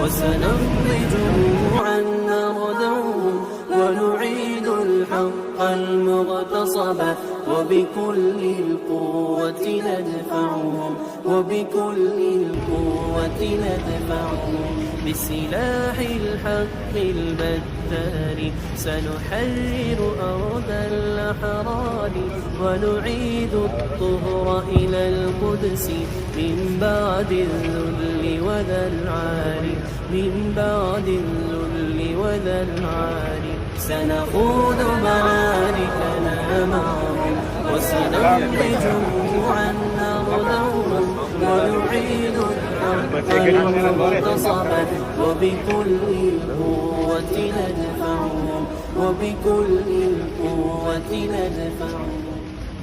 وسنمضي جموعا نردوهم ونعيد الحق المغتصب وبكل القوة ندفعهم وبكل القوة ندفعهم بسلاح الحق البتار سنحرر أرض الأحرار ونعيد الطهر إلى القدس من بعد الذل وذا العار من بعد الذل وذا العار سنخوض معاركنا معهم وسنمضي جموعا نردوهم ونعيد الحق المغتصب وبكل القوة ندفعهم وبكل القوة ندفعهم.